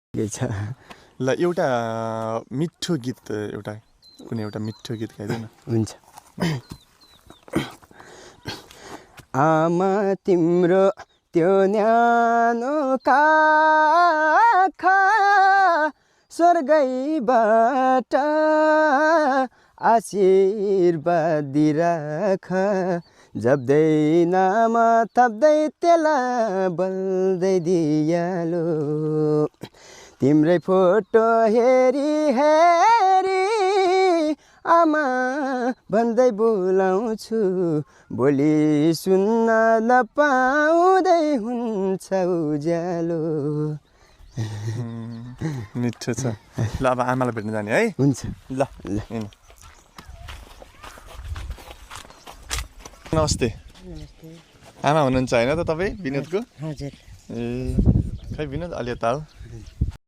ल एउटा मिठो गीत एउटा कुनै एउटा मिठो गीत गाइदेऊ न। हुन्छ। आमा तिम्रो त्यो न्यानो काखा स्वर्गैबाट आशीर्वाद दिराख जप्दै नाम थप्दै त्यसलाई बल्दै दियालो तिम्रै फोटो हेरी हेरी आमा भन्दै बोलाउँछु भोलि सुन्न नपाउँदै हुन्छ उज्यालो। मिठो छ। ल अब आमालाई भेट्न जाने है। हुन्छ। ल नमस्ते। आमा हुनुहुन्छ होइन त तपाईँ विनोदको? हजुर। ए खै विनोद अलि यता हो।